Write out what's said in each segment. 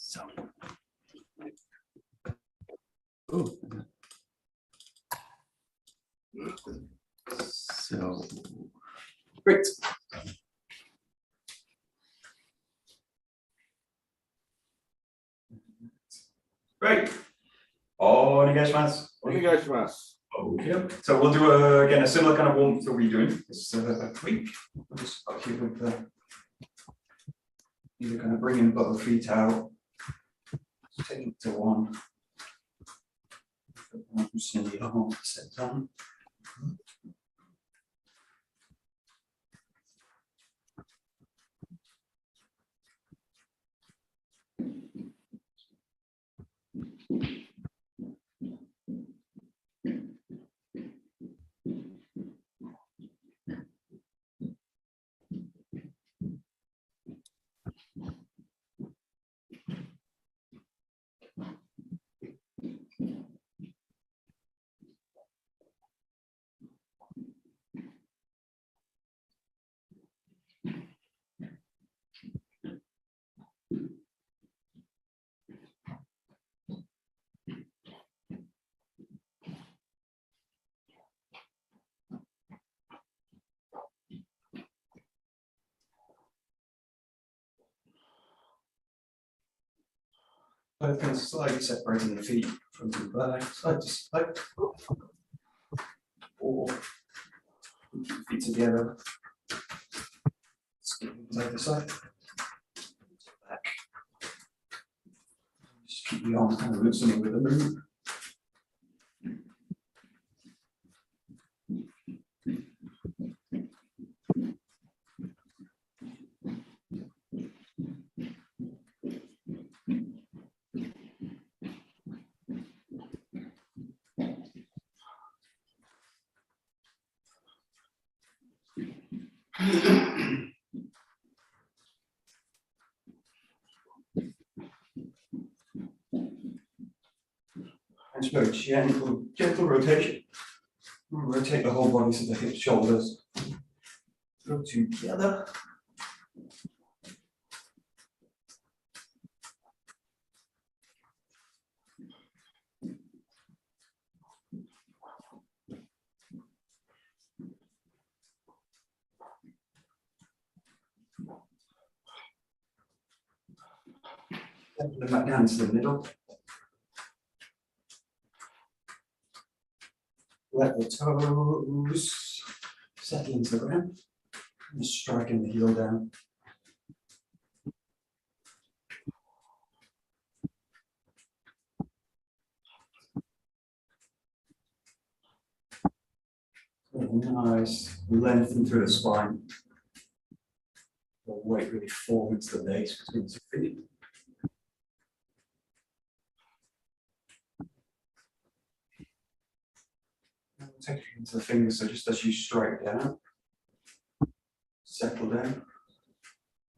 So. Ooh. So, great. Great. 𝘰𝘰𝘠𝘪𝘆. Okay. So we'll do again a similar kind of warm-up that we're doing this week. We'll just start here with either kind of bringing both feet out, take it to one. Loosen the arm at the same time. Both kind of slightly separating the feet from the back, side to side, or keep the feet together, skipping side to side, back. Just keep the arms kind of loosening with the movement. And just very gentle rotation. Rotate the whole body so the hips, shoulders go together. Then put them back down to the middle. Let the toes settle into the ground. And striking the heel down. Nice lengthen through the spine. The weight really fall into the base between the feet. Take it into the fingers, so just as you strike down, settle down,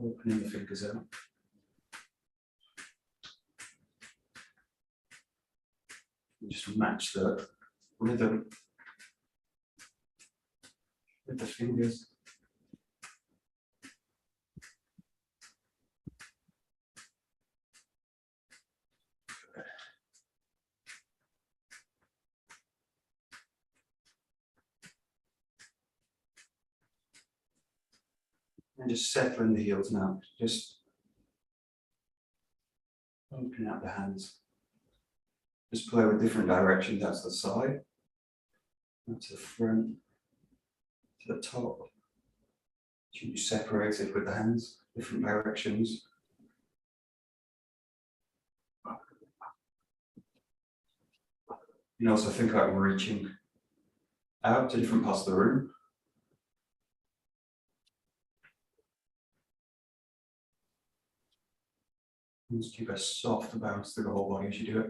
opening the fingers out. And just match the rhythm with the fingers. And just settling the heels now. Just open out the hands. Just play with different directions. That's the side, that's the front, to the top. You separate it with the hands, different directions. You can also think about reaching out to different parts of the room. Just keep a soft bounce through the whole body as you do it.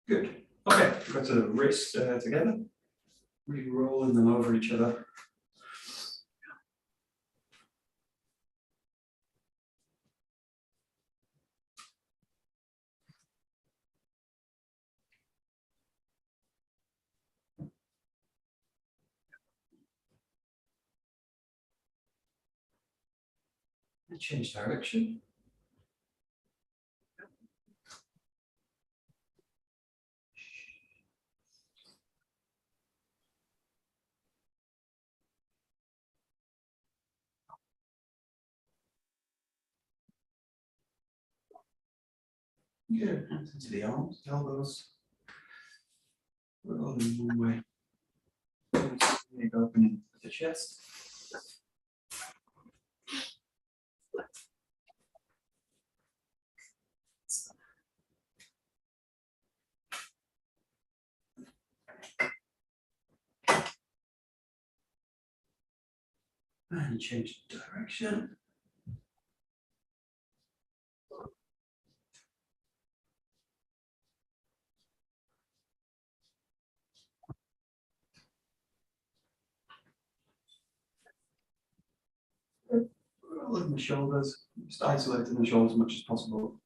Good. Okay, we've got the wrists together. Really rolling them over each other. Change direction. Good, hands into the arms, elbows. We're all in one way. Big opening of the chest. And change the direction. Rolling the shoulders, just isolating the shoulders as much as possible.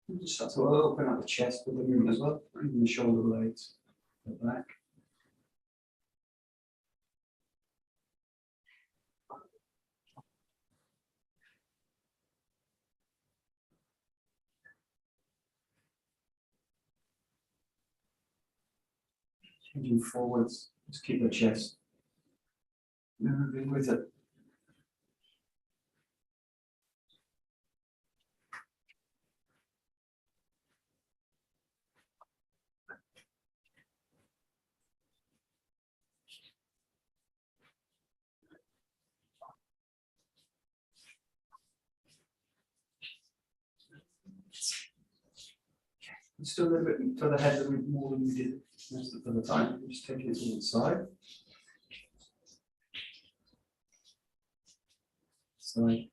And just start to open up the chest with the movement as well, even the shoulder blades, the back. Changing forwards, just keep the chest moving with it. Still a little bit further ahead than more than we did most of the time. Just taking it to one side. Side.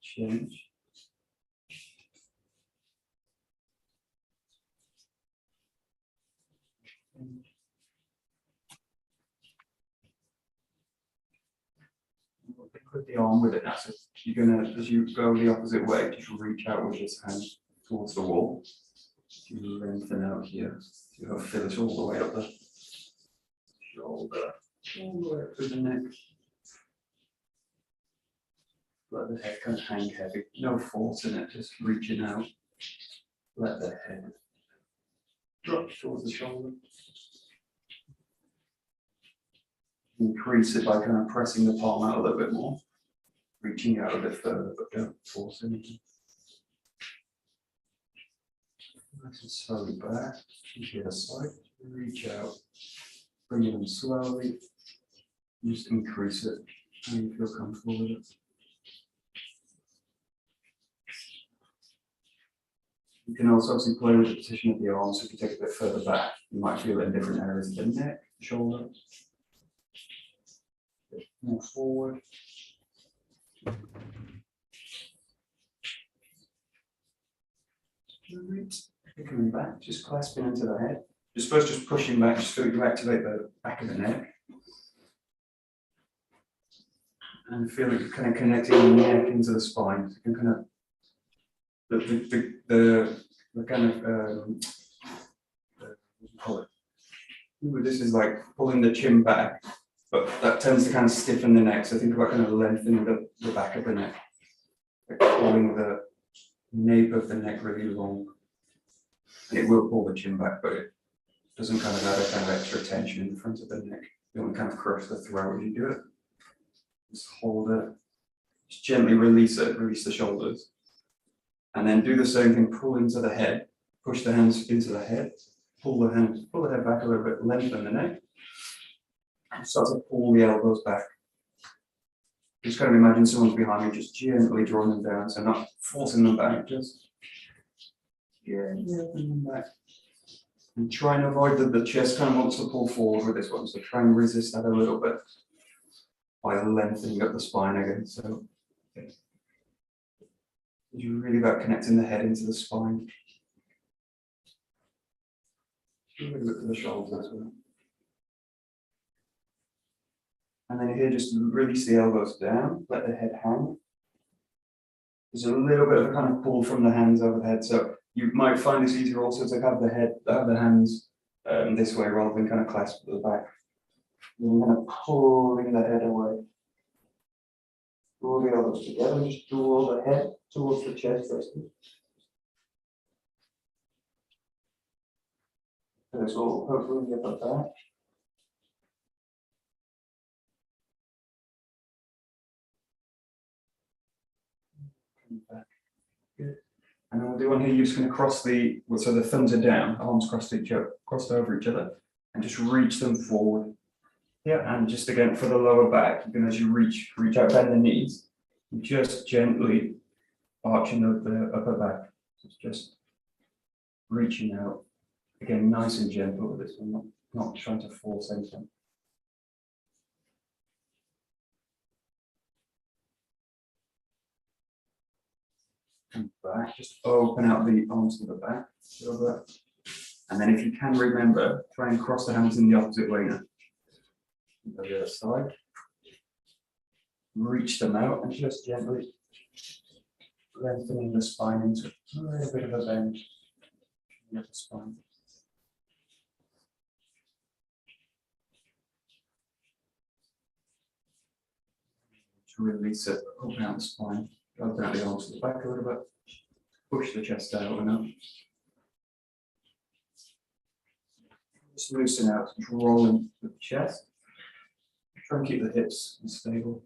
Change. Put the arm with it now. So you're gonna, as you go the opposite way, you should reach out with this hand towards the wall. You lengthen out here. You have to feel it all the way up the shoulder, all the way up to the neck. Let the head kind of hang heavy. No force in it, just reaching out. Let the head drop towards the shoulder. Increase it by kind of pressing the palm out a little bit more, reaching out a bit further, but don't force anything. Nice and slowly back, to the other side, reach out, bring it in slowly, just increase it, how you feel comfortable with it. You can also obviously play with the position of the arms, so if you take it a bit further back, you might feel it in different areas of the neck, shoulder. More forward. Coming back, just clasping into the head. Just first, just pushing back, just so you activate the back of the neck. And feel like you're kind of connecting the neck into the spine. So you can kind of the kind of what do you call it? Ooh, this is like pulling the chin back. But that tends to kind of stiffen the neck, so think about kind of lengthening the back of the neck, like pulling the nape of the neck really long. And it will pull the chin back, but it doesn't kind of add a kind of extra tension in the front of the neck. You don't kind of crush the throat as you do it. Just hold it, just gently release it, release the shoulders. And then do the same thing, pull into the head, push the hands into the head, pull the head back a little bit, lengthen the neck. Start to pull the elbows back. Just kind of imagine someone's behind me, just gently drawing them down, so not forcing them back, just bring them back. And try and avoid that the chest kind of wants to pull forward with this one, so try and resist that a little bit by lengthening up the spine again. So it's really about connecting the head into the spine. A little bit to the shoulders as well. And then here, just release the elbows down, let the head hang. There's a little bit of a kind of pull from the hands over the head, so you might find this easier also to have the hands this way rather than kind of clasped at the back. You're kind of pulling the head away. Draw the elbows together and just draw the head towards the chest first. So this will hopefully get the back. Back. Good. And then we'll do one here. You're just going to cross so the thumbs are down, arms crossed over each other, and just reach them forward. Yeah, and just again for the lower back, you can as you reach out, bend the knees, just gently arching the upper back. So it's just reaching out. Again, nice and gentle with this one, not trying to force anything. And back, just open out the arms to the back. And then if you can remember, try and cross the hands in the opposite way now. Go to the other side. Reach them out and just gently lengthening the spine into a little bit of a bend in the spine. To release it, open out the spine, open out the arms to the back a little bit, push the chest out and up. Just loosen out, just rolling the chest. Try and keep the hips stable.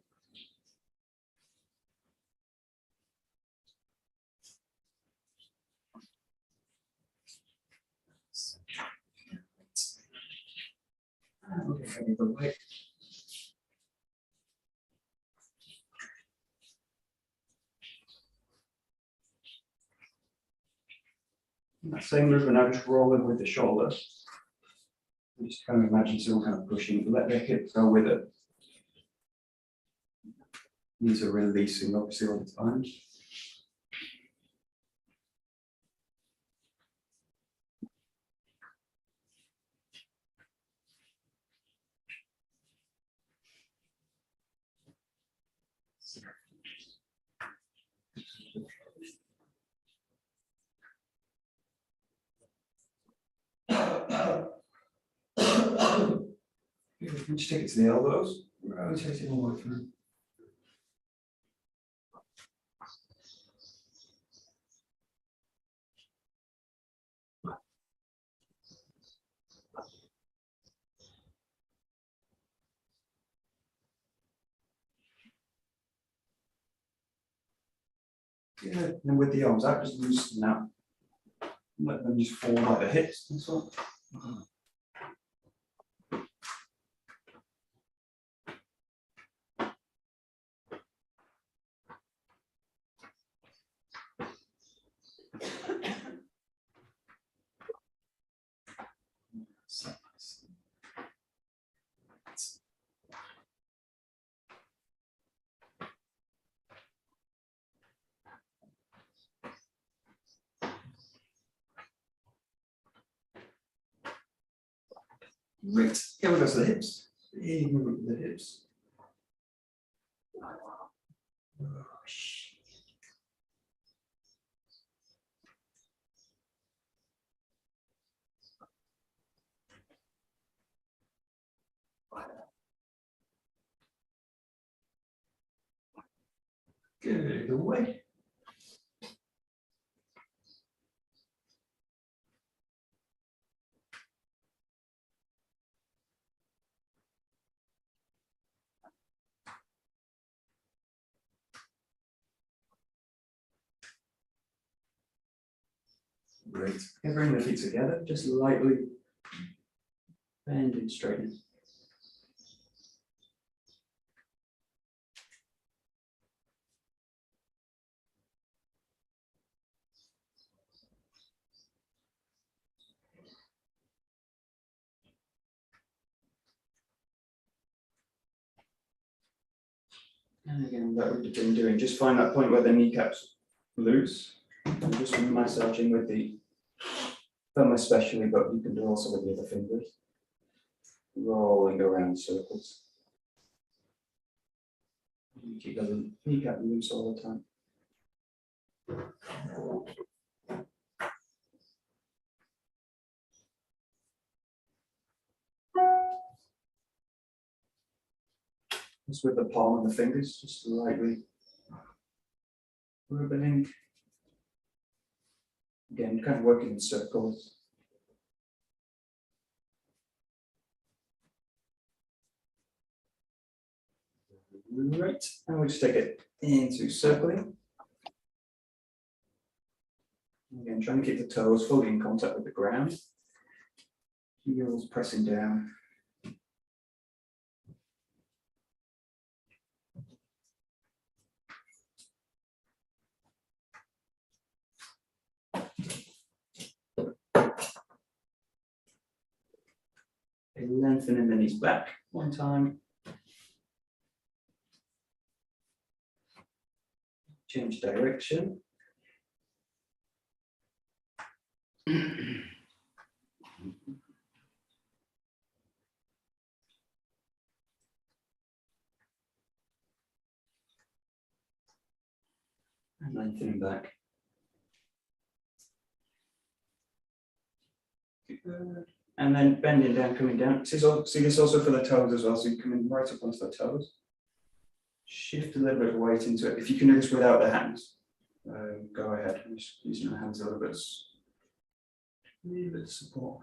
Okay, the weight. That same movement now, just rolling with the shoulder. Just kind of imagine someone kind of pushing, let their hips go with it. These are releasing obviously all the time. You can just take it to the elbows, rotate it all the way through. Good. And with the arms out, just loosen out. Let them just fall by the hips. That's all. Great. Here we go to the hips. Big movement with the hips. Good away. Great. Okay, bring the feet together, just lightly bend and straighten. And again, that we've been doing, just find that point where the kneecaps loose, and just massaging with the thumb especially, but you can do also with the other fingers. Rolling around circles. Keep the kneecap loose all the time. Just with the palm of the fingers, just lightly rubbing. Again, kind of working in circles. Right, and we'll just take it into circling. Again, trying to keep the toes fully in contact with the ground. Heels pressing down. Lengthening the knees back one time. Change direction. And lengthening back. Good. And then bending down, coming down. See this also for the toes as well. So you're coming right up onto the toes. Shift a little bit of weight into it. If you can do this without the hands, go ahead. I'm just using the hands a little bit of support.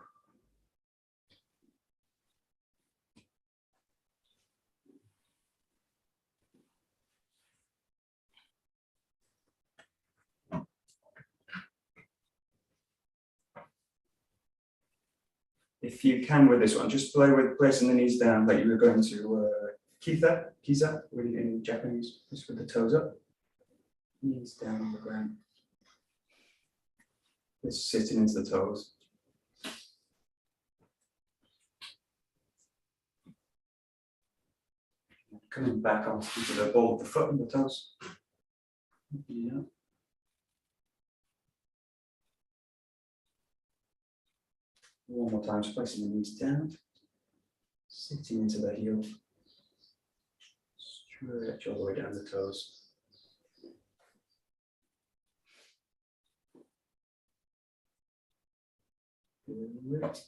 If you can with this one, just play with placing the knees down like you were going to kiza in Japanese, just with the toes up. Knees down on the ground. Just sitting into the toes. Coming back onto the ball of the foot and the toes. Yeah. One more time, just placing the knees down, sitting into the heel, stretch all the way down the toes. Good.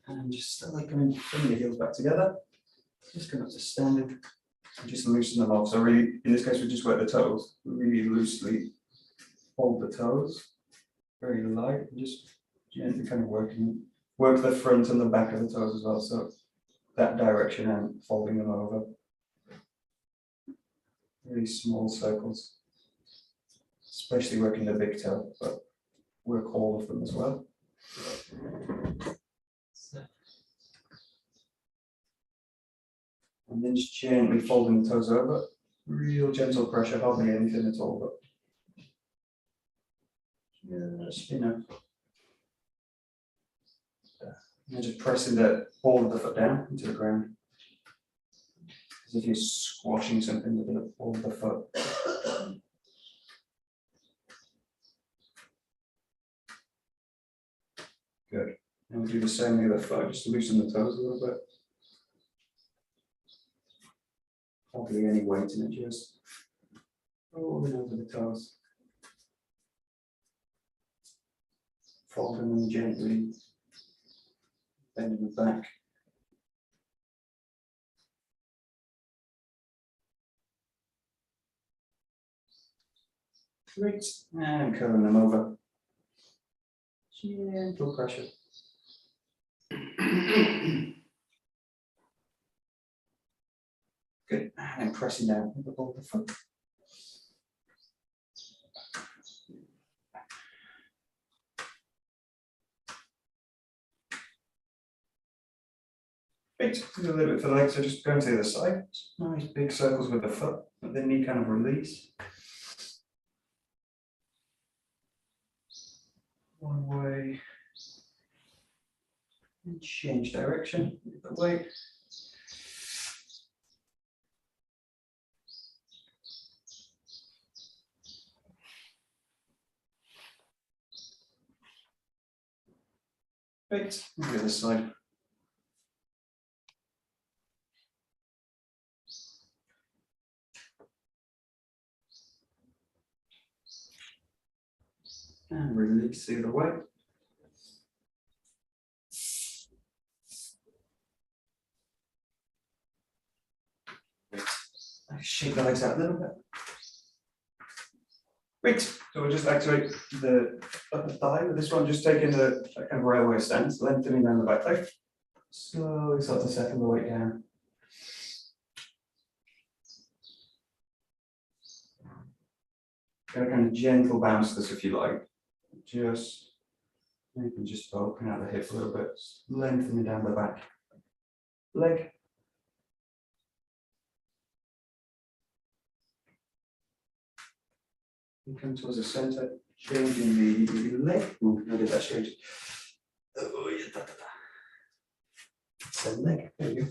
And just slowly bring the heels back together. Just come up to standing and just loosen them off. So really, in this case, we just work the toes. Really loosely hold the toes, very light, and just gently kind of work the front and the back of the toes as well, so that direction and folding them over. Really small circles, especially working the big toe, but work all of them as well. And then just gently folding the toes over, real gentle pressure, hardly anything at all, but just and just pressing the ball of the foot down into the ground. As if you're squashing something with the ball of the foot. Good. And we'll do the same with the other foot, just to loosen the toes a little bit. Hardly any weight in it, just rolling over the toes. Folding them gently. Bending the back. Great. And curling them over. Gentle pressure. Good. And pressing down with the ball of the foot. Great. Do a little bit for the legs, so just going to the other side. Nice big circles with the foot, let the knee kind of release. One way. And change direction with the weight. Great. And the other side. And release the other way. Shake the legs out a little bit. Great. So we'll just activate the upper thigh with this one, just taking the kind of railway stance, lengthening down the back leg. Slowly start to settle the weight down. Get a kind of gentle bounce this if you like. Just, you can just open out the hip a little bit, lengthening down the back leg. And come towards the center, changing the leg. Ooh, I did that change. Oh, yeah, da, da, da. Same leg, there you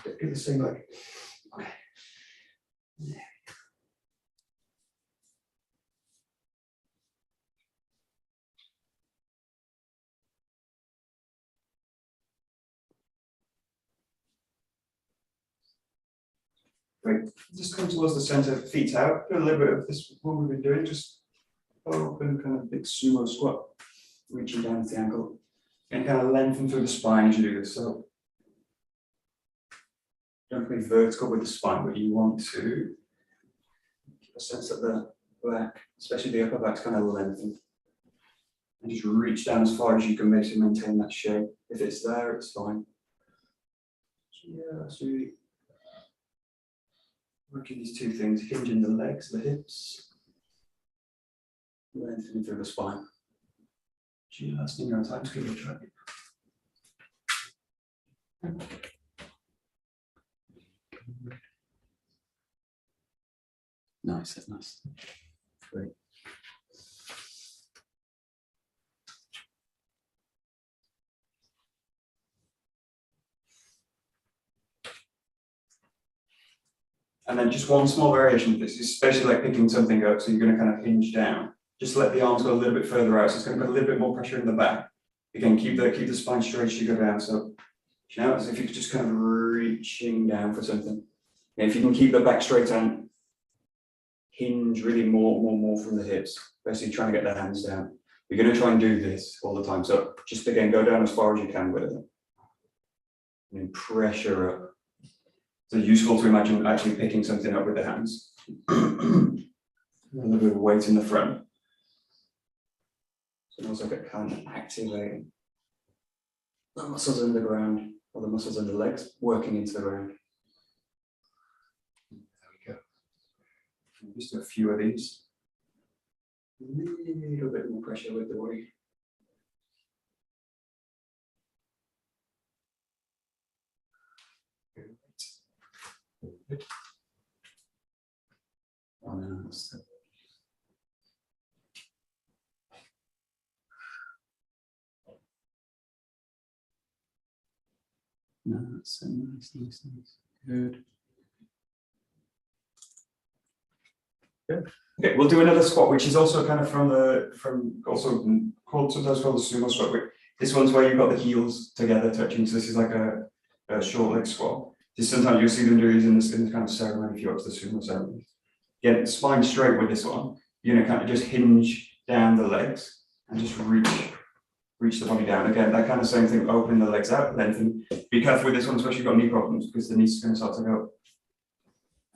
go. Do the same leg. Okay. Yeah. Great. Just come towards the center, feet out. Do a little bit of this, what we've been doing, just open, kind of big sumo squat, reaching down to the ankle, and kind of lengthen through the spine as you do this. So don't be vertical with the spine, but you want to get a sense that the back, especially the upper back's kind of lengthened. And just reach down as far as you can basically maintain that shape. If it's there, it's fine. Yeah, so you working these two things, hinging the legs, the hips, lengthening through the spine. Just in your own time, just give it a try. Nice, that's nice. Great. And then just one small variation of this, especially like picking something up, so you're going to kind of hinge down. Just let the arms go a little bit further out, so it's going to put a little bit more pressure in the back. Again, keep the spine straight as you go down. So now as if you're just kind of reaching down for something. And if you can keep the back straight and hinge really more from the hips, basically trying to get the hands down. You're going to try and do this all the time. So just again, go down as far as you can with it. And then pressure up. So useful to imagine actually picking something up with the hands. A little bit of weight in the front. So also get kind of activating the muscles in the ground, or the muscles in the legs working into the ground. There we go. Just do a few of these. A little bit more pressure with the weight. Good. Nice, nice. Good. Good. Okay, we'll do another squat, which is also kind of sometimes called the sumo squat. This one's where you've got the heels together touching. So this is like a short leg squat. Just sometimes you'll see them do these in this kind of ceremony if you go to the sumo ceremony. Get the spine straight with this one. You're gonna kind of just hinge down the legs and just reach the body down. Again, that kind of same thing, opening the legs out, lengthen. Be careful with this one, especially if you've got knee problems, because the knees are going to start to go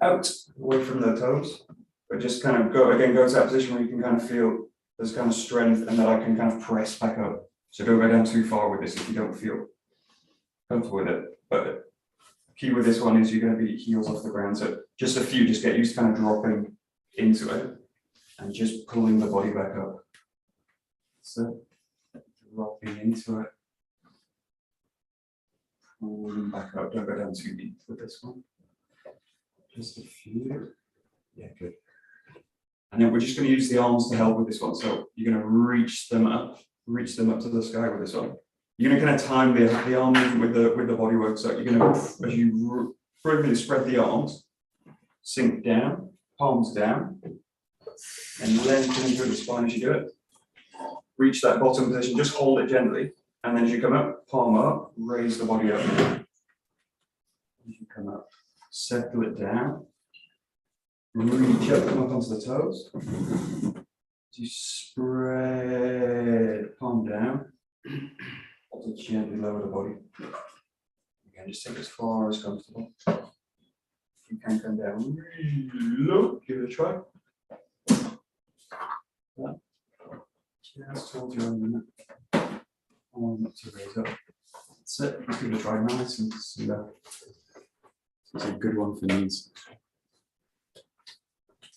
out, away from the toes. But just kind of go to that position where you can kind of feel there's kind of strength and that I can kind of press back up. So don't go down too far with this if you don't feel comfortable with it. But key with this one is you're going to be heels off the ground. So just a few, just get used to kind of dropping into it and just pulling the body back up. So dropping into it, pulling back up. Don't go down too deep with this one. Just a few. Yeah, good. And then we're just going to use the arms to help with this one. So you're going to reach them up to the sky with this one. You're going to kind of time the arm movement with the body work. So you're going to, as you really spread the arms, sink down, palms down, and lengthen through the spine as you do it. Reach that bottom position, just hold it gently, and then as you come up, palm up, raise the body up. As you come up, settle it down, reach up, come up onto the toes, You spread palm down, also gently lower the body. Again, just take it as far as comfortable. You can come down really low, give it a try. Just hold your own arm up to raise up. That's it, just give it a try nice and slow. It's a good one for knees.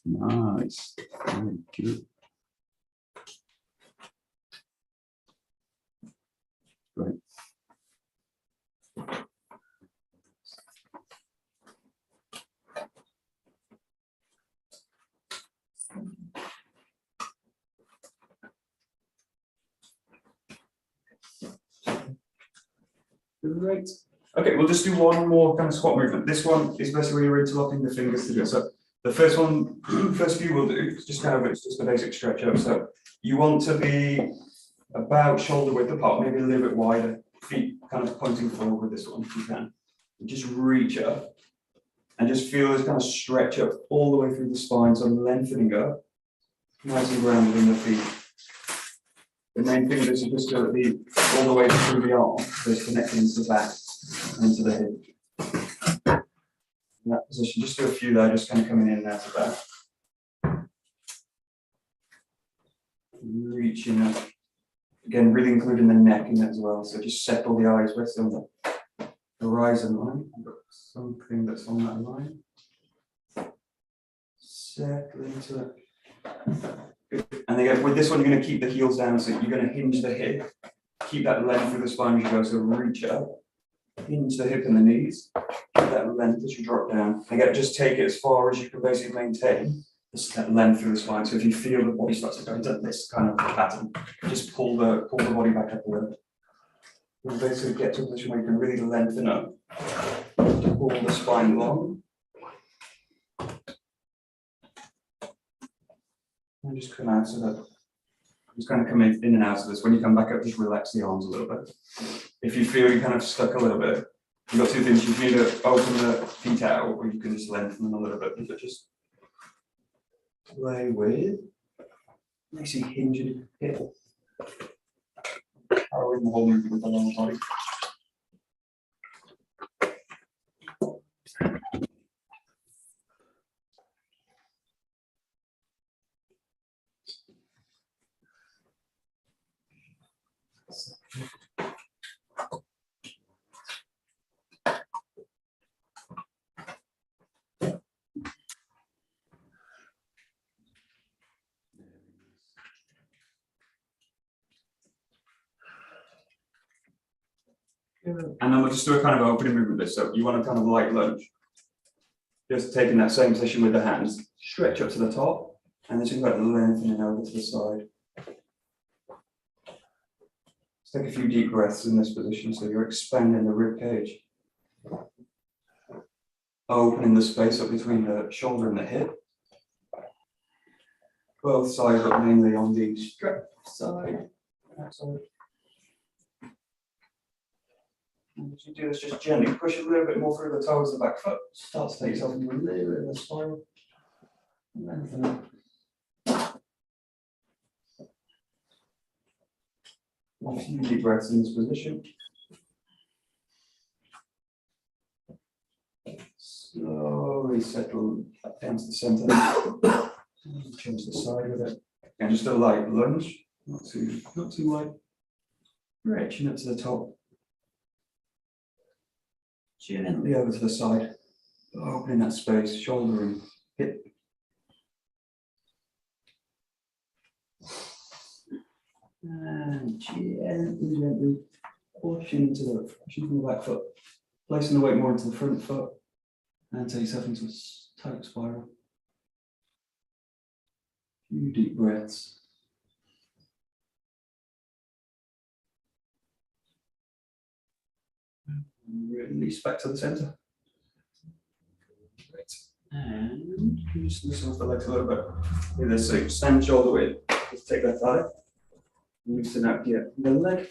Nice, very good. Great. Great. Okay, we'll just do one more kind of squat movement. This one is basically where you're interlocking the fingers together. So the first one, first few we'll do, it's just a basic stretch up. So you want to be about shoulder width apart, maybe a little bit wider, feet kind of pointing forward with this one if you can. And just reach up and just feel this kind of stretch up all the way through the spine, so lengthening up, nice and grounded in the feet. The main thing is just to be all the way through the arm, so it's connecting into the back and into the hip. In that position, just do a few there, just kind of coming in and out of that. Reaching up. Again, really including the neck in it as well. So just settle the eyes, rest on the horizon line. I've got something that's on that line. Settle into it. Good. And again, with this one, you're going to keep the heels down, so you're going to hinge the hip. Keep that length through the spine as you go, so reach up. Hinge the hip and the knees. Keep that length as you drop down. And again, just take it as far as you can basically maintain. That length through the spine. So if you feel the body starts to go into this kind of pattern, just pull the body back up a little bit. And basically get to a position where you can really lengthen up, pull the spine long. And just come out so that just kind of come in and out of this. When you come back up, just relax the arms a little bit. If you feel you're kind of stuck a little bit, you've got two things. You can either open the feet out, or you can just lengthen them a little bit. But just play with, nicely hinging hip. Powering the whole movement with the lower body. And then we'll just do a kind of opening movement with this. So you want to kind of light lunge. Just taking that same position with the hands, stretch up to the top, and then just about lengthening over to the side. Let's take a few deep breaths in this position, so you're expanding the rib cage. Opening the space up between the shoulder and the hip. Both sides up mainly on the stretch side. And as you do this, just gently push a little bit more through the toes of the back foot. Start to take yourself into a little bit of a spiral. Lengthen up. A few deep breaths in this position. Slowly settle down to the center. Change the side with it. And just a light lunge, not too light. Stretching up to the top. Gently over to the side, opening that space, shoulder and hip. And gently pushing the back foot, placing the weight more into the front foot, and take yourself into a tight spiral. A few deep breaths. Release back to the center. Great. And just loosen off the legs a little bit. Do this, so stand shoulder width. Just take that thigh. Loosen out here the leg.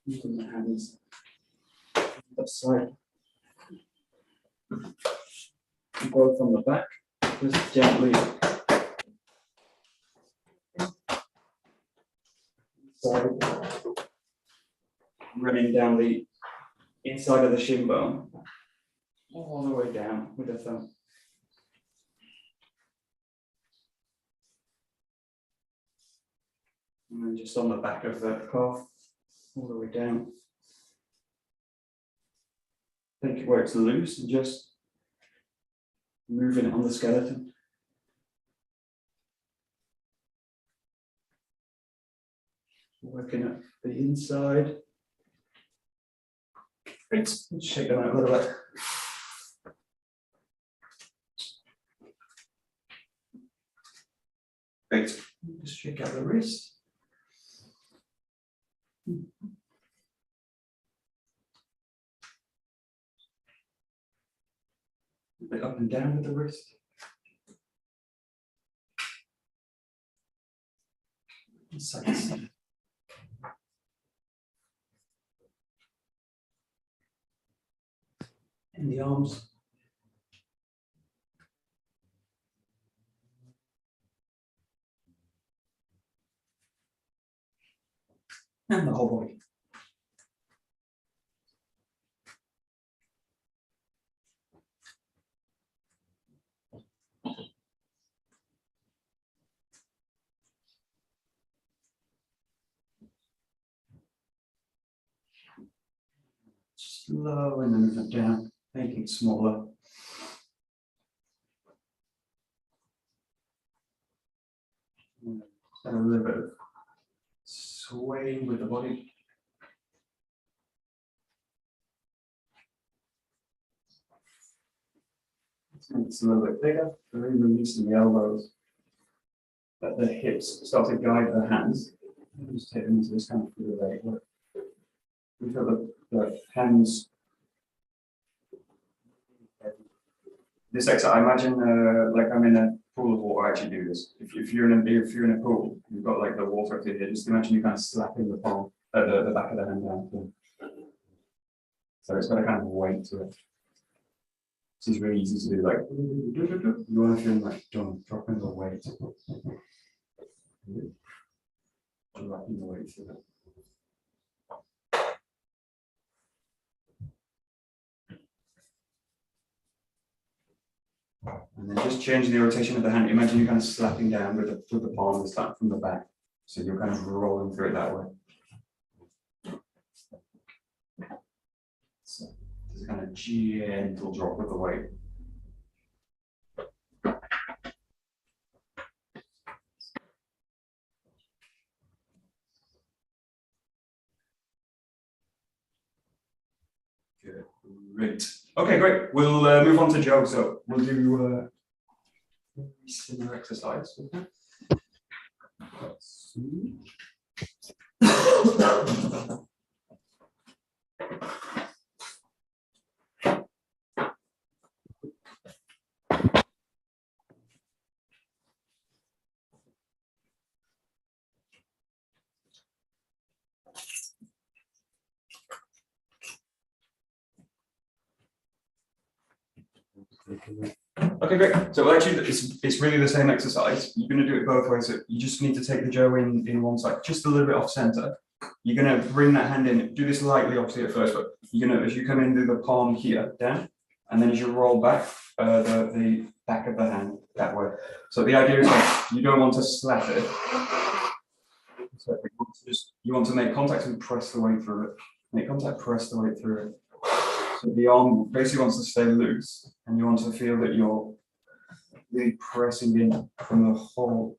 Using the hands. That side. Both on the back. Just gently side, running down the inside of the shin bone, all the way down with the thumb. And then just on the back of the calf, all the way down. Take it where it's loose and just moving it on the skeleton. Working at the inside. Great. Just shake them out a little bit. Great. Just shake out the wrist. A bit up and down with the wrist. Side to side. And the arms. And the whole body. Slow and then move it down, making it smaller. A little bit of swaying with the body. It's a little bit bigger, really releasing the elbows. Let the hips start to guide the hands. Just take them into this kind of feel leg work. We've got the hands. This exercise, I imagine like I'm in a pool of water. I actually do this. If you're in a pool, you've got like the water up here. Just imagine you kind of slapping the palm, the back of the hand down. So it's got a kind of weight to it. This is really easy to do. Like you want to feel like dropping the weight, dropping the weight to it. And then just changing the rotation of the hand. Imagine you're kind of slapping down with the palm this time from the back. So you're kind of rolling through it that way. So just kind of gentle drop with the weight. Good. Great. Okay, great. We'll move on to Joe. So we'll do similar exercise. Let's see. Okay, great. So actually, it's really the same exercise. You're going to do it both ways. So you just need to take the Joe in one side, just a little bit off center. You're going to bring that hand in. Do this lightly, obviously, at first, but you're going to, as you come in, do the palm here, down, and then as you roll back, the back of the hand that way. So the idea is that you don't want to slap it. So you want to make contact and press the weight through it. Make contact, press the weight through it. So the arm basically wants to stay loose, and you want to feel that you're really pressing in from the whole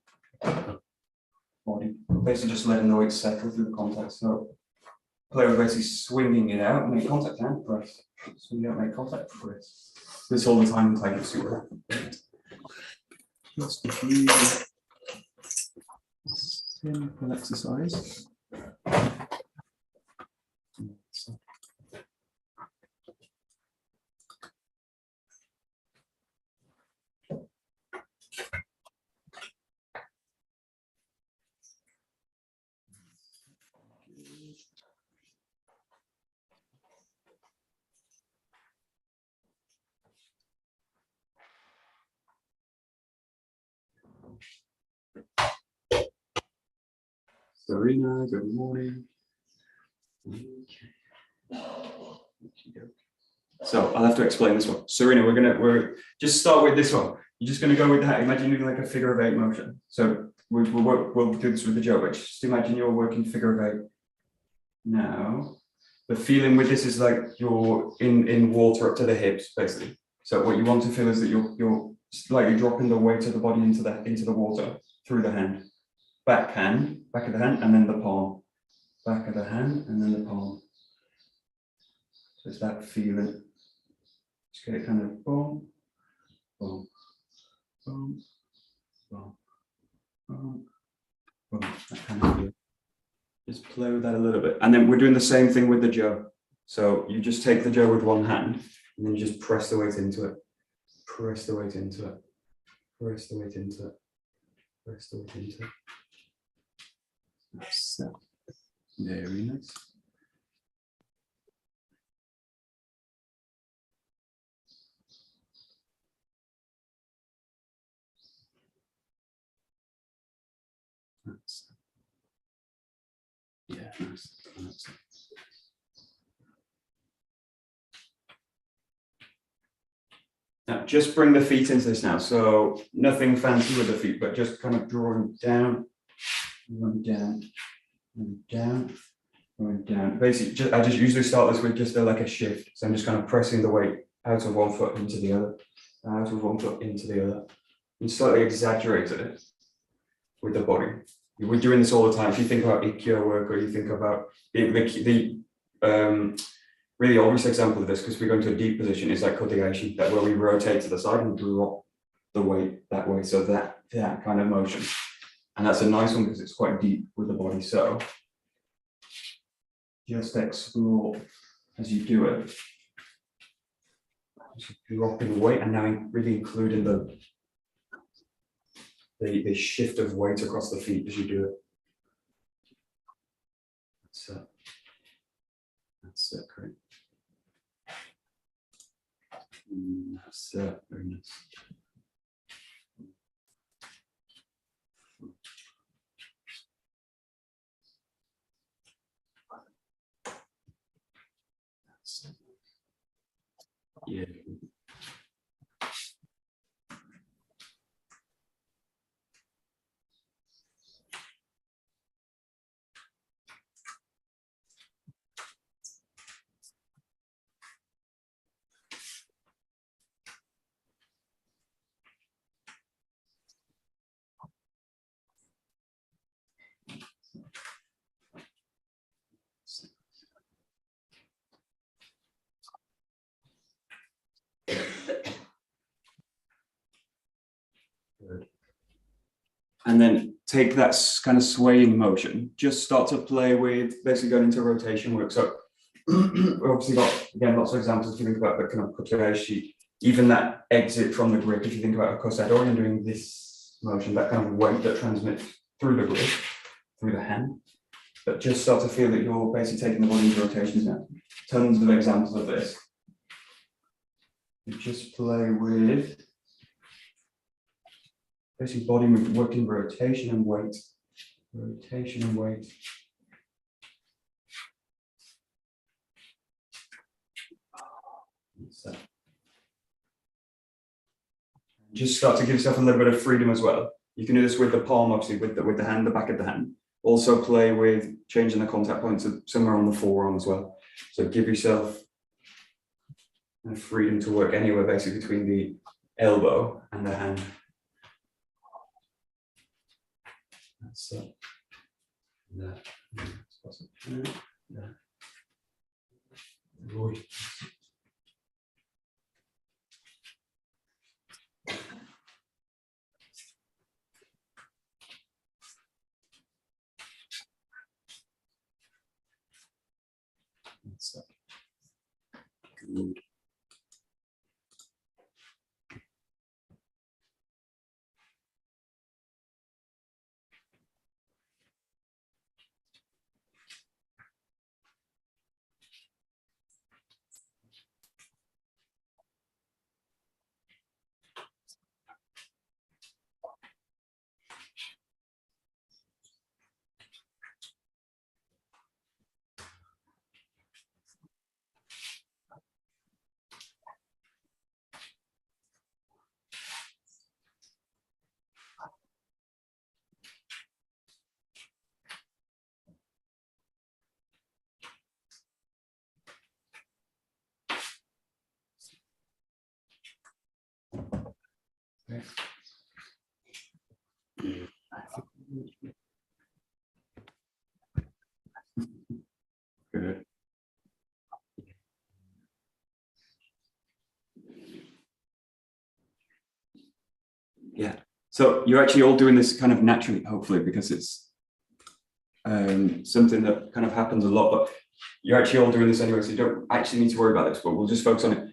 body. Basically just letting the weight settle through the contact. So player basically swinging it out, make contact and press. Swing out, make contact, press. This all the time in Takemusu. Just a few simple exercise. Serena, good morning. Okay. So I'll have to explain this one. Serena, we're just start with this one. You're just gonna go with that. Imagine doing like a figure of 8 motion. So we'll do this with the Joe, but just imagine you're working figure of 8. Now, the feeling with this is like you're in water up to the hips, basically. So what you want to feel is that you're slightly dropping the weight of the body into the water through the hand. Back of the hand, and then the palm. Back of the hand, and then the palm. So it's that feeling. Just get it kind of boom, boom, boom, boom, boom, boom. That kind of feeling. Just play with that a little bit. And then we're doing the same thing with the Joe. So you just take the Joe with one hand, and then you just press the weight into it. Press the weight into it. Press the weight into it. Press the weight into it. That's that. Very nice. That's, yeah, nice. That's, now just bring the feet into this now. So nothing fancy with the feet, but just kind of drawing down, going down, and down, going down. Basically, I just usually start this with just like a shift. So I'm just kind of pressing the weight out of one foot into the other, out of one foot into the other, and slightly exaggerate it with the body. We're doing this all the time. If you think about 𝘱𝑰kyo work, or you think about the really obvious example of this, because we go into a deep position, is like 𝘗𝘰𝘠𝑦𝘗𝑪, that where we rotate to the side and drop the weight that way. So that kind of motion. And that's a nice one because it's quite deep with the body. So just explore as you do it. Just dropping the weight and now really including the shift of weight across the feet as you do it. That's it, great. That's it, very nice. That's it. Yeah. Good. And then take that kind of swaying motion, just start to play with basically going into rotation work. So we've obviously got, again, lots of examples if you think about the kind of 𝘗𝑰kyo, even that exit from the grip. If you think about a 𝘗𝑰kyo doing this motion, that kind of weight that transmits through the grip, through the hand. But just start to feel that you're basically taking the body into rotations now. Tons of examples of this. You just play with basically body movement, working rotation and weight. Rotation and weight. So just start to give yourself a little bit of freedom as well. You can do this with the palm, obviously, with the hand, the back of the hand. Also play with changing the contact points somewhere on the forearm as well. So give yourself freedom to work anywhere basically between the elbow and the hand. That's it. There. There. That's it. Good. Good. Yeah. So you're actually all doing this kind of naturally, hopefully, because it's something that kind of happens a lot, but you're actually all doing this anyway, so you don't actually need to worry about this, but we'll just focus on it.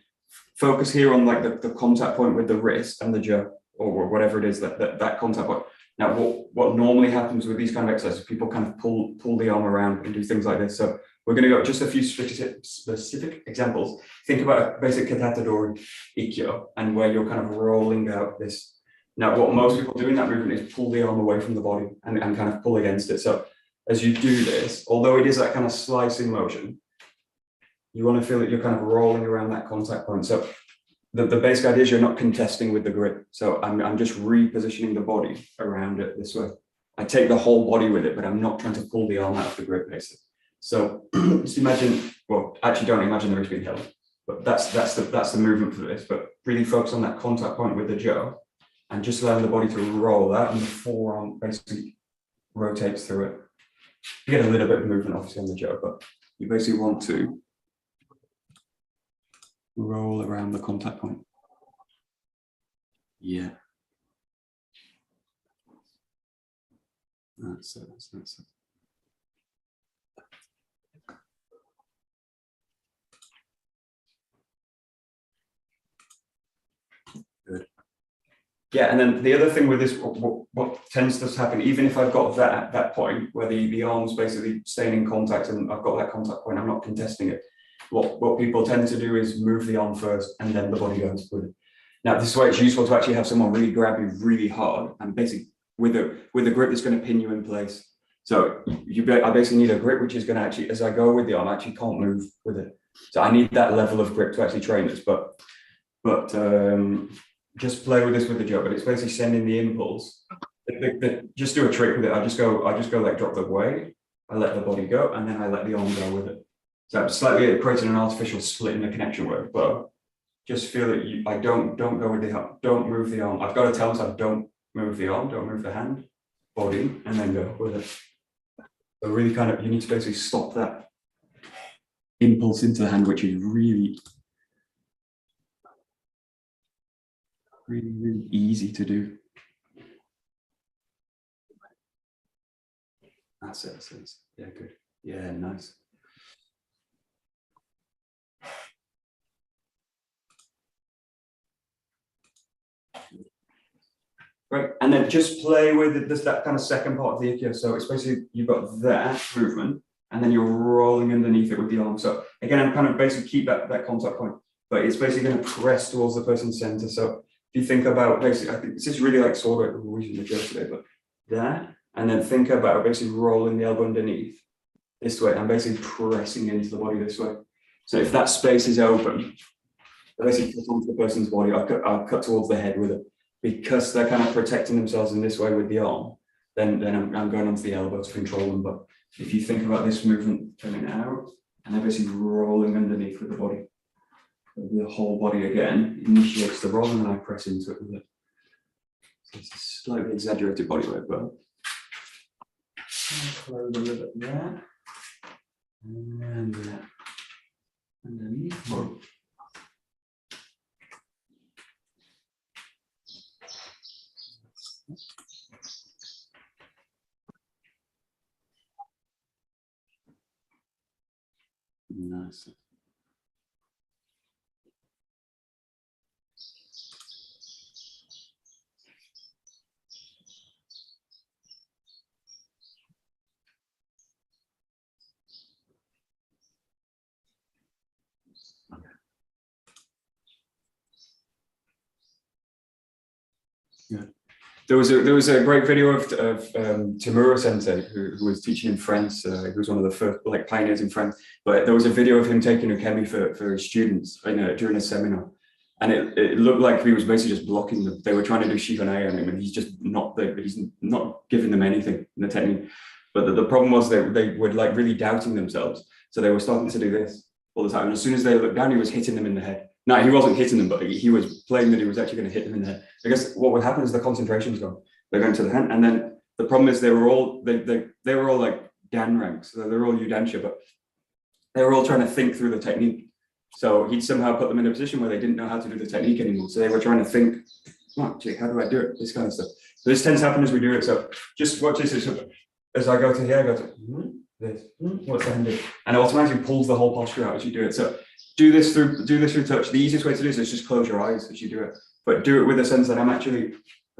Focus here on like the contact point with the wrist and the jaw, or whatever it is, that contact point. Now, what normally happens with these kind of exercises, people kind of pull the arm around and do things like this. So we're going to go just a few specific examples. Think about a basic 𝘱𝘓𝘓𝘦𝘴 Aikido, and where you're kind of rolling out this. Now, what most people do in that movement is pull the arm away from the body and kind of pull against it. So as you do this, although it is that kind of slicing motion, you want to feel that you're kind of rolling around that contact point. So the basic idea is you're not contesting with the grip. So I'm just repositioning the body around it this way. I take the whole body with it, but I'm not trying to pull the arm out of the grip, basically. So just imagine, well, actually don't imagine the wrist being held, but that's the movement for this. But really focus on that contact point with the jaw, and just allowing the body to roll out, and the forearm basically rotates through it. You get a little bit of movement obviously on the jaw, but you basically want to roll around the contact point. Yeah. That's it. Good. Yeah, and then the other thing with this, what tends to happen, even if I've got that point where the arm's basically staying in contact and I've got that contact point, I'm not contesting it. What people tend to do is move the arm first and then the body goes with it. Now, this is why it's useful to actually have someone really grab you really hard and basically with a grip that's going to pin you in place. So I basically need a grip which is going to actually, as I go with the arm, I actually can't move with it. So I need that level of grip to actually train this. But just play with this with the jaw, but it's basically sending the impulse. Just do a trick with it. I just go like drop the weight, I let the body go, and then I let the arm go with it. So I'm slightly creating an artificial split in the connection word, but just feel that I don't go with the arm, don't move the arm. I've got to tell myself, don't move the arm, don't move the hand, body, and then go with it. So really kind of, you need to basically stop that impulse into the hand, which is really easy to do. That's it. Yeah, good. Yeah, nice. Right, and then just play with that kind of second part of the Aikido. So it's basically, you've got that movement, and then you're rolling underneath it with the arm. So again, I'm kind of basically keep that contact point, but it's basically going to press towards the person's center. So if you think about basically, I think this is really like sort of, we're using the jaw today, but that, and then think about basically rolling the elbow underneath this way and basically pressing into the body this way. So if that space is open, I basically cut onto the person's body, I'll cut towards the head with it. Because they're kind of protecting themselves in this way with the arm, then I'm going onto the elbow to control them. But if you think about this movement coming out, and they're basically rolling underneath with the body, the whole body again initiates the roll, and then I press into it with it. So it's a slightly exaggerated body weight, but close a little bit there, and underneath. Nice. Good. There was a great video of Takemusu Sensei who was teaching in France. He was one of the first pioneers in France. But there was a video of him taking ukemi for his students during a seminar, and it looked like he was basically just blocking them. They were trying to do shikanai on him, and he's not giving them anything in the technique. But the problem was they were like really doubting themselves, so they were starting to do this all the time. And as soon as they looked down, he was hitting them in the head. No, he wasn't hitting them, but he was playing that he was actually going to hit them in the head. Because what would happen is the concentration's gone. They're going to the hand, and then the problem is they were all like Dan ranks, so they're all 𝘱𝘰𝘠𝘦𝘴, but they were all trying to think through the technique. So he'd somehow put them in a position where they didn't know how to do the technique anymore. So they were trying to think, oh, gee, how do I do it? This kind of stuff. So this tends to happen as we do it. So just watch this. As I go to here, I go to this. What's the hand do? And it automatically pulls the whole posture out as you do it. So do this through touch. The easiest way to do this is just close your eyes as you do it. But do it with a sense that I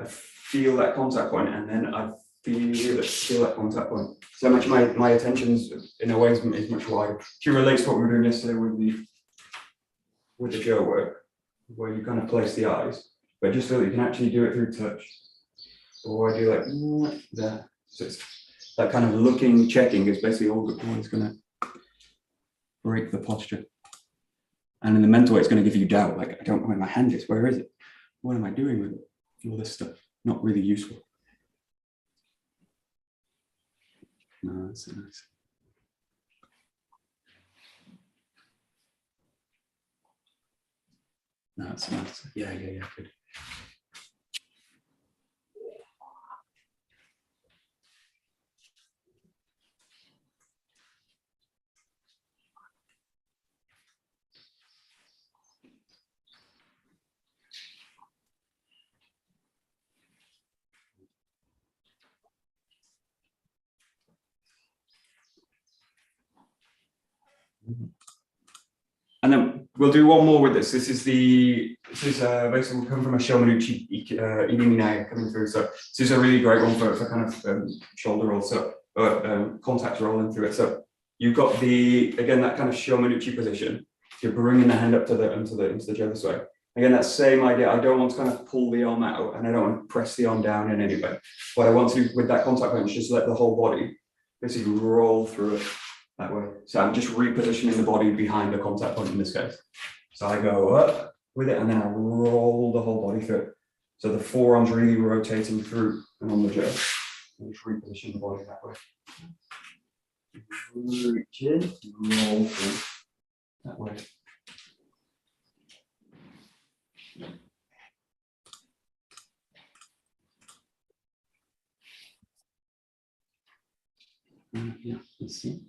feel that contact point, and then I feel that contact point. So much my attention's in a way is much wider. If you relate to what we were doing yesterday with the jaw work, where you kind of place the eyes, but just so that you can actually do it through touch. Or I do like there. So it's that kind of looking, checking is basically all it's going to break the posture. And in the mental way, it's going to give you doubt. Like, I don't know where my hand is. Where is it? What am I doing with it? All this stuff. Not really useful. No, that's nice. No, that's nice. Yeah, good. And then we'll do one more with this. This is basically will come from a 𝘱𝘰𝘦𝘴𝘩𝘦 coming through. So this is a really great one for kind of shoulder roll, so contact rolling through it. So you've got again that kind of 𝘱𝘰𝘦𝘴𝘩 position. You're bringing the hand up to into the 𝘱𝑗 this way. Again, that same idea. I don't want to kind of pull the arm out, and I don't want to press the arm down in any way. What I want to do with that contact point is just let the whole body basically roll through it. That way. So I'm just repositioning the body behind the contact point in this case. So I go up with it and then I roll the whole body through it. So the forearm's really rotating through and on the jaw. And just reposition the body that way. Reach in, roll through that way. Yeah, let's see.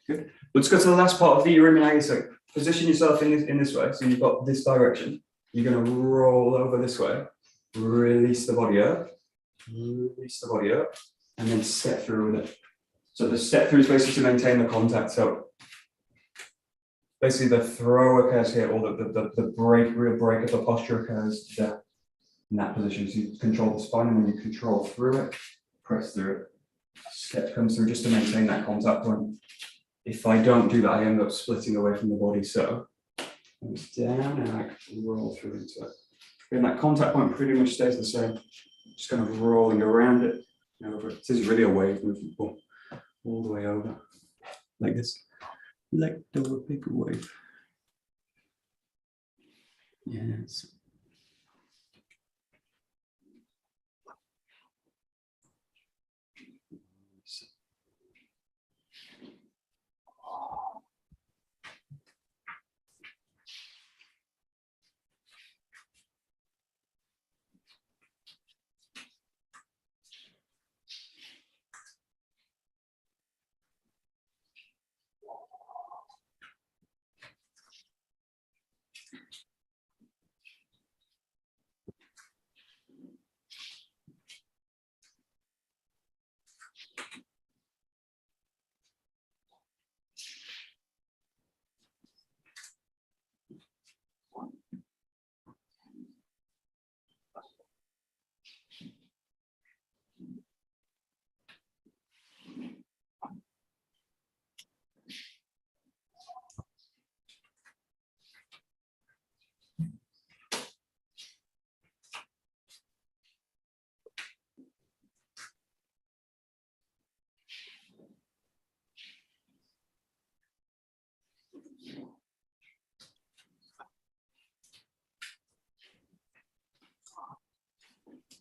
Good. Let's go to the last part of the 𝘱𝑰𝘦𝘴𝘩. So position yourself in this way. So you've got this direction. You're going to roll over this way. Release the body up. Release the body up. And then step through with it. So the step through is basically to maintain the contact. So basically the throw occurs here, or the real break of the posture occurs there in that position. So you control the spine and then you control through it, press through it. Step comes through just to maintain that contact point. If I don't do that, I end up splitting away from the body. So it's down and I roll through into it. And that contact point pretty much stays the same. Just kind of rolling around it and over it. This is really a wave movement, all the way over, like this. Like the big wave. Yes.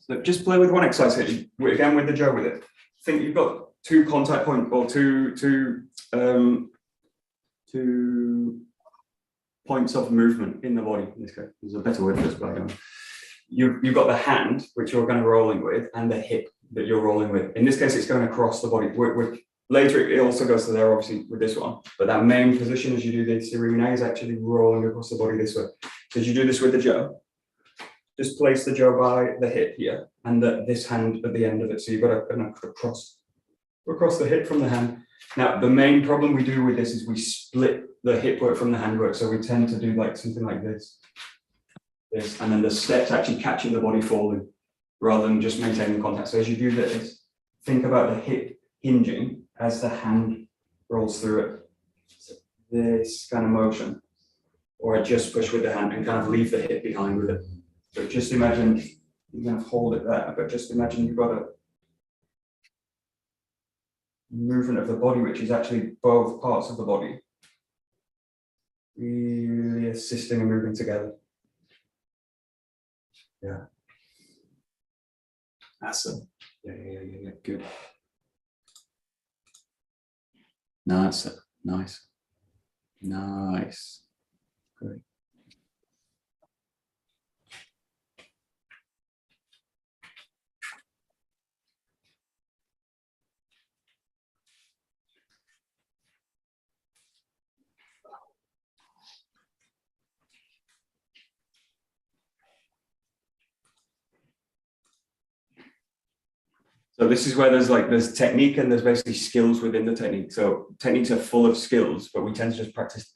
So just play with one exercise here. Again with the Joe with it. Think you've got two contact points or two points of movement in the body. In this case, there's a better word for this, but I don't know. You've got the hand, which you're going to rolling with, and the hip that you're rolling with. In this case, it's going across the body. Later, it also goes to there, obviously, with this one. But that main position as you do the 𝘰𝘰𝘦𝘴 is actually rolling across the body this way. So as you do this with the Joe, just place the Joe by the hip here, and this hand at the end of it. So you've got to across the hip from the hand. Now, the main problem we do with this is we split the hip work from the hand work. So we tend to do like something like this, and then the steps actually catching the body falling rather than just maintaining contact. So as you do this, think about the hip hinging as the hand rolls through it. So this kind of motion, or I just push with the hand and kind of leave the hip behind with it. So just imagine you kind of hold it there, but just imagine you've got a movement of the body, which is actually both parts of the body, really assisting and moving together. Yeah. Awesome. Yeah. Good. Nice. Great. So this is where there's technique and there's basically skills within the technique. So techniques are full of skills, but we tend to just practice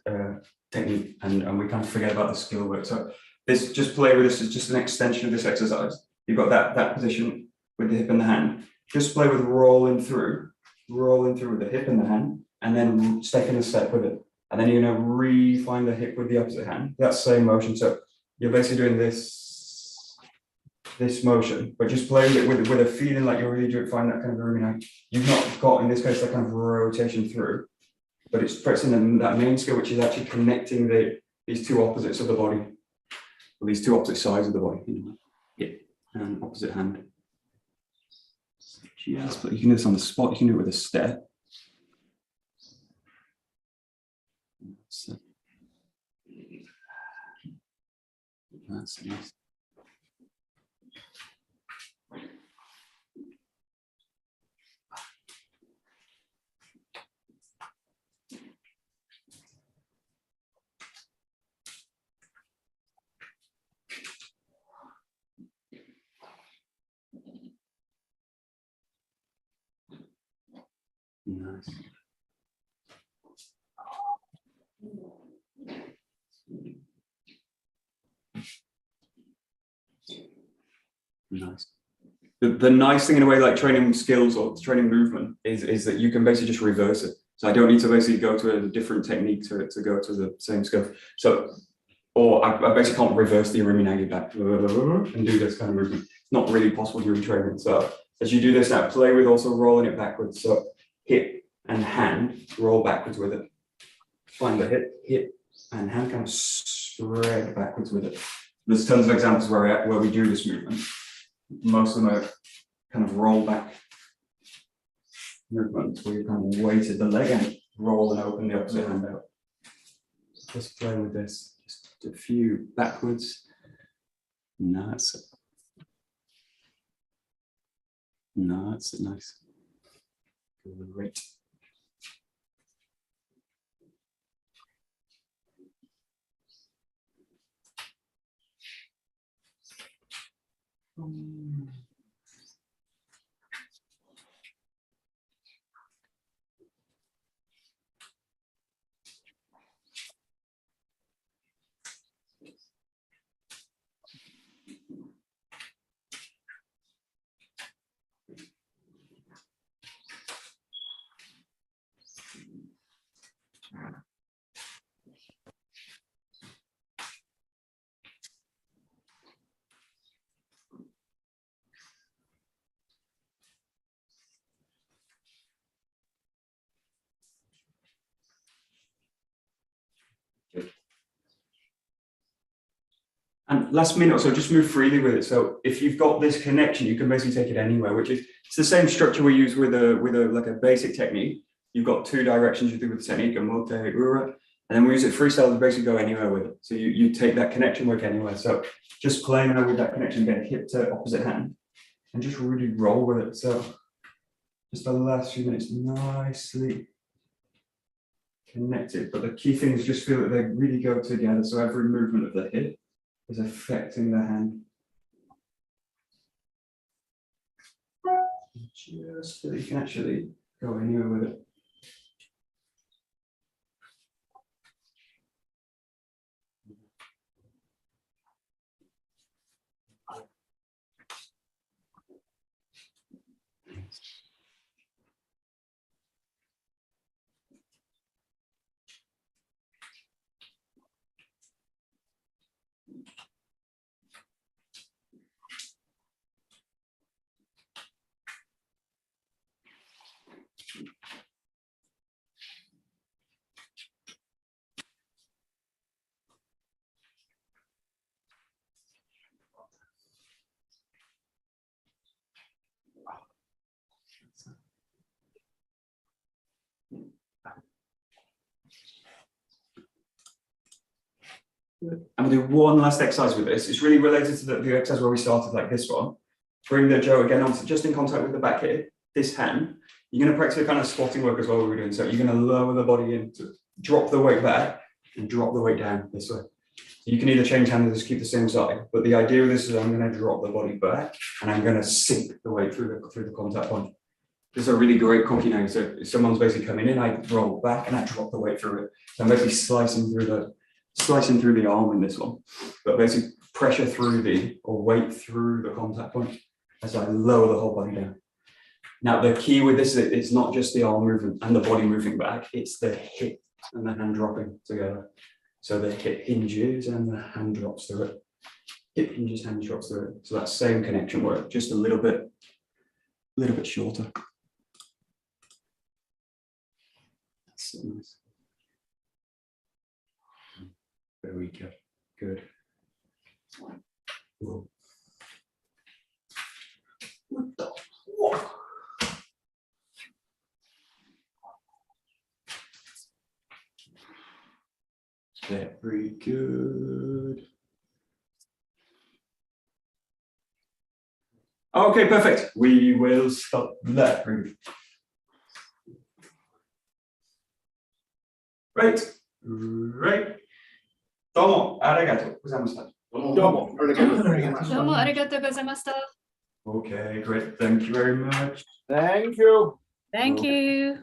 technique and we kind of forget about the skill work. So this, just play with this, is just an extension of this exercise. You've got that position with the hip and the hand. Just play with rolling through with the hip and the hand, and then taking a step with it. And then you're going to re-find the hip with the opposite hand. That same motion. So you're basically doing this motion, but just play with it with a feeling like you're really find that kind of really nice. You've not got, in this case, that kind of rotation through, but it's pressing that main skill, which is actually connecting these two opposites of the body, or these two opposite sides of the body. Hip and opposite hand. Yes, but you can do this on the spot. You can do it with a step. That's nice. Nice. Nice. The nice thing in a way, like training skills or training movement, is that you can basically just reverse it. So I don't need to basically go to a different technique to go to the same skill. So, or I basically can't reverse the 𝘰𝘰𝘦𝘴 back and do this kind of movement. It's not really possible during training. So as you do this now, play with also rolling it backwards. So hip and hand roll backwards with it. Find the hip and hand kind of spread backwards with it. There's tons of examples where we do this movement. Most of them are kind of roll back movements where you kind of weighted the leg and roll and open the opposite hand out. Just play with this, just a few backwards. Nice. Nice. Great. last minute or so, just move freely with it. So if you've got this connection, you can basically take it anywhere, which is it's the same structure we use with a like a basic technique. You've got two directions you do with the technique, 𝘰𝘰𝘦𝘴𝘩𝘦, and then we use it freestyle to basically go anywhere with it. So you take that connection work anywhere. So just playing with that connection, get a hip to opposite hand, and just really roll with it. So just the last few minutes nicely connected, but the key thing is just feel that they really go together. So every movement of the hip is affecting the hand. Just so you can actually go anywhere with it. And we'll do one last exercise with this. It's really related to the exercise where we started, like this one. Bring the jaw again onto just in contact with the back here, this hand. You're going to practice a kind of squatting work as well, we were doing. So you're going to lower the body in to drop the weight back and drop the weight down this way. You can either change hands or just keep the same side. But the idea of this is I'm going to drop the body back and I'm going to sink the weight through the contact point. This is a really great 𝘰𝘰𝘦𝘴. So if someone's basically coming in, I roll back and I drop the weight through it. So I'm basically slicing through the arm in this one, but basically pressure through or weight through the contact point as I lower the whole body down. Now the key with this is it's not just the arm movement and the body moving back, it's the hip and the hand dropping together. So the hip hinges and the hand drops through it. Hip hinges, hand drops through it. So that same connection work, just a little bit shorter. That's so nice. Very good. Good. Whoa. What the fuck? Very good. Okay, perfect. We will stop there. Right. Right. どうもありがとうございました。どうもありがとうございました。 Okay, great. Thank you very much. Thank you. Thank you.